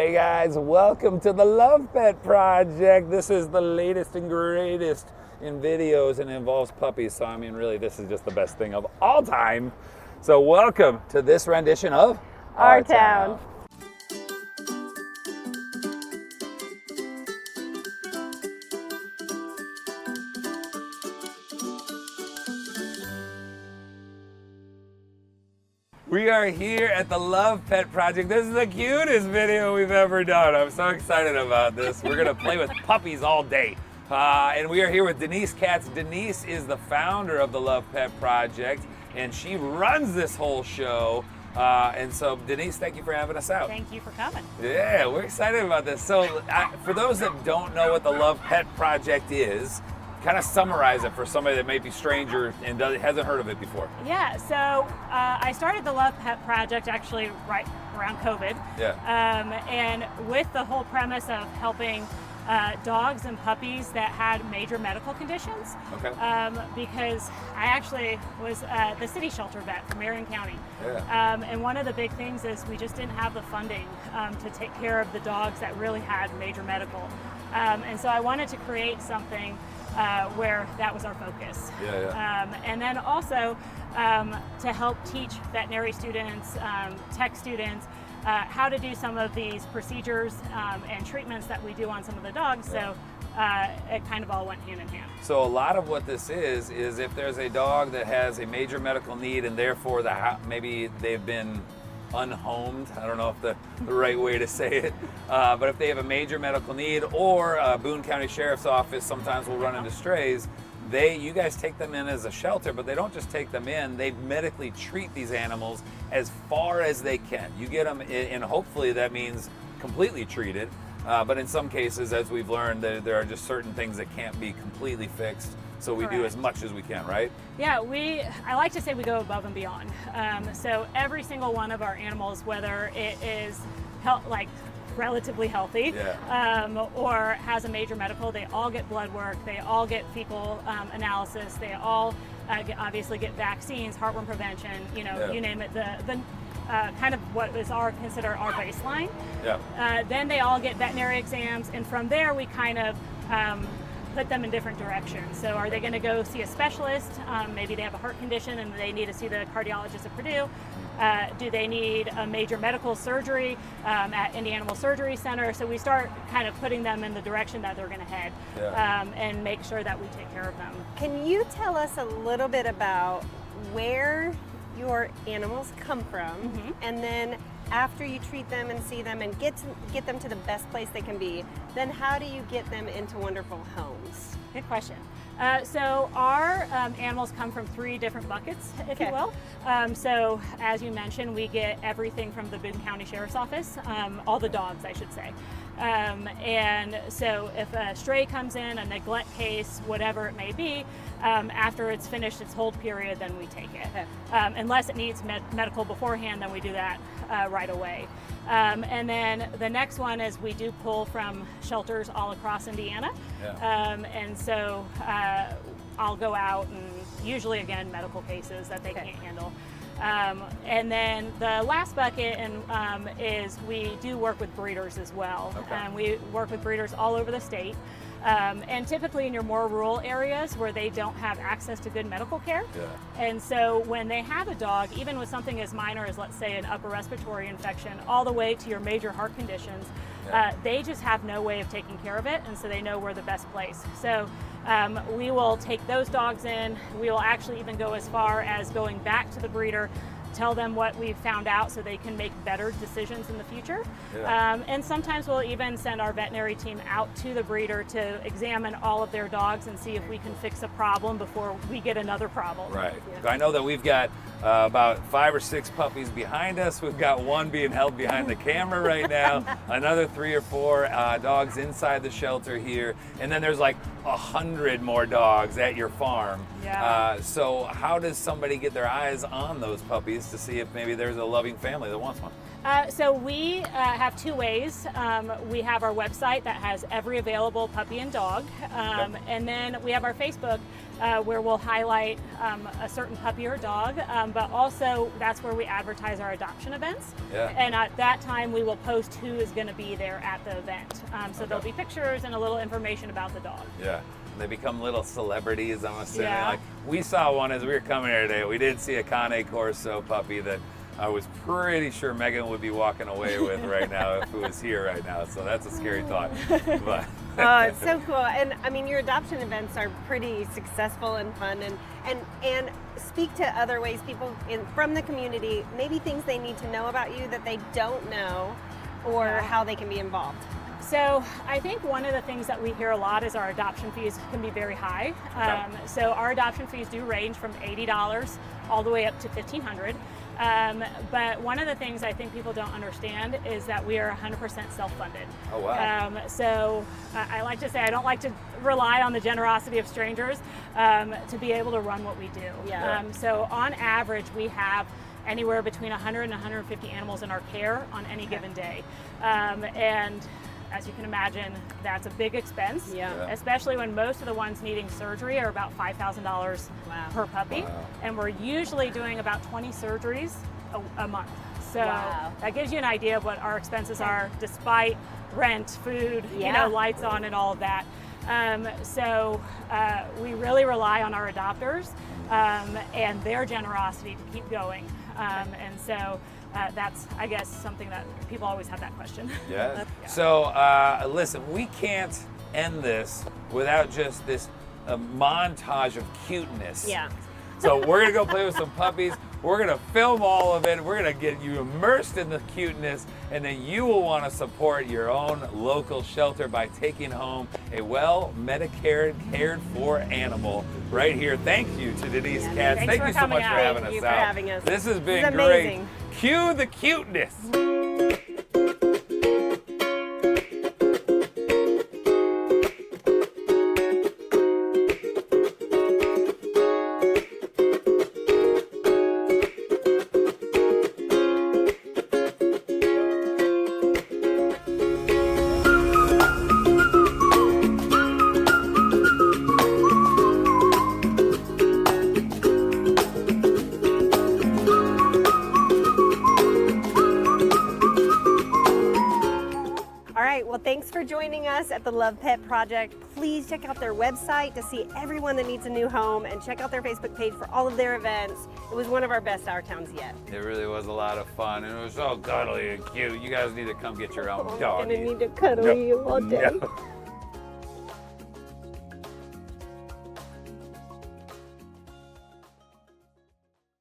Hey guys, welcome to the Love Pet Project. This is the latest and greatest in videos and it involves puppies. So I mean, really, this is just the best thing of all time. So welcome to this rendition of Our Town. We are here at the Love Pet Project. This is the cutest video we've ever done. I'm so excited about this. We're gonna play with puppies all day. And we are here with Denise Katz. Denise is the founder of the Love Pet Project and she runs this whole show. And so Denise, thank you for having us out. Thank you for coming. Yeah, we're excited about this. So for those that don't know what the Love Pet Project is, kind of summarize it for somebody that may be stranger and hasn't heard of it before. Yeah, so I started the Love Pet Project actually right around COVID. Yeah. And with the whole premise of helping dogs and puppies that had major medical conditions. Okay. Because I actually was the city shelter vet from Marion County. Yeah. And one of the big things is we just didn't have the funding to take care of the dogs that really had major medical. And so I wanted to create something where that was our focus. Yeah. And then also to help teach veterinary students, tech students, how to do some of these procedures and treatments that we do on some of the dogs. So it kind of all went hand in hand. So a lot of what this is if there's a dog that has a major medical need and therefore maybe they've been unhomed, I don't know if the right way to say it, but if they have a major medical need or Boone County Sheriff's Office sometimes will run into strays, you guys take them in as a shelter, but they don't just take them in, they medically treat these animals as far as they can. You get them, and hopefully that means completely treated, but in some cases, as we've learned, there are just certain things that can't be completely fixed, so we do as much as we can, right? Yeah, I like to say we go above and beyond. So every single one of our animals, whether it is relatively healthy, or has a major medical, they all get blood work, they all get fecal analysis, they all obviously get vaccines, heartworm prevention, you name it, the kind of what is considered our baseline. Then they all get veterinary exams, and from there we kind of put them in different directions. So are they going to go see a specialist? Maybe they have a heart condition and they need to see the cardiologist at Purdue. Do they need a major medical surgery at Indy Animal Surgery Center? So we start kind of putting them in the direction that they're going to head and make sure that we take care of them. Can you tell us a little bit about where your animals come from, and then after you treat them and see them and get them to the best place they can be, then how do you get them into wonderful homes? Good question. So our animals come from 3 different buckets, if you will. So as you mentioned, we get everything from the Boone County Sheriff's Office, all the dogs, I should say. And so if a stray comes in, a neglect case, whatever it may be, after it's finished its hold period, then we take it. Unless it needs medical beforehand, then we do that right away. And then the next one is we do pull from shelters all across Indiana. And so I'll go out and usually, again, medical cases that they can't handle. And then the last bucket is we do work with breeders as well. We work with breeders all over the state. And typically in your more rural areas where they don't have access to good medical care. And so when they have a dog, even with something as minor as, let's say, an upper respiratory infection, all the way to your major heart conditions, they just have no way of taking care of it, and so they know we're the best place. So we will take those dogs in. We will actually even go as far as going back to the breeder, tell them what we've found out so they can make better decisions in the future. And sometimes we'll even send our veterinary team out to the breeder to examine all of their dogs and see if we can fix a problem before we get another problem. Right. I know that we've got about 5 or 6 puppies behind us. We've got one being held behind the camera right now, another 3 or 4 dogs inside the shelter here, and then there's like 100 more dogs at your farm. So how does somebody get their eyes on those puppies to see if maybe there's a loving family that wants one? So we have two ways. We have our website that has every available puppy and dog, and then we have our Facebook where we'll highlight a certain puppy or dog, but also that's where we advertise our adoption events. Yeah. And at that time we will post who is going to be there at the event. So there'll be pictures and a little information about the dog. Yeah. They become little celebrities, I'm assuming. Yeah. Like we saw one as we were coming here today. We did see a Cane Corso puppy that I was pretty sure Megan would be walking away with right now if it was here right now. So that's a scary thought. But Oh, it's so cool. And I mean, your adoption events are pretty successful and fun, and speak to other ways people from the community, maybe things they need to know about you that they don't know, or how they can be involved. So I think one of the things that we hear a lot is our adoption fees can be very high. So our adoption fees do range from $80 all the way up to $1,500. But one of the things I think people don't understand is that we are 100% self-funded. Oh, wow. So I like to say I don't like to rely on the generosity of strangers to be able to run what we do. Yeah. So on average, we have anywhere between 100 and 150 animals in our care on any given day. And as you can imagine, that's a big expense, especially when most of the ones needing surgery are about $5,000 per puppy. Wow. And we're usually doing about 20 surgeries a month. So that gives you an idea of what our expenses are, despite rent, food, lights on and all of that. So we really rely on our adopters and their generosity to keep going. And so that's, I guess, something that people always have that question. Yeah. So listen, we can't end this without just this montage of cuteness. Yeah. So we're gonna go play with some puppies. We're gonna film all of it. We're gonna get you immersed in the cuteness, and then you will want to support your own local shelter by taking home a well-medicared, cared-for animal right here. Thank you to Denise Katz. Thanks Thank for you so coming much for out. having Thank you us for out. having us. This has been This is great. amazing. Cue the cuteness. Well, thanks for joining us at the Love Pet Project. Please check out their website to see everyone that needs a new home, and check out their Facebook page for all of their events. It was one of our best Our Towns yet. It really was a lot of fun, and it was so cuddly and cute. You guys need to come get your own dog. I'm gonna need to cuddle you all day. No.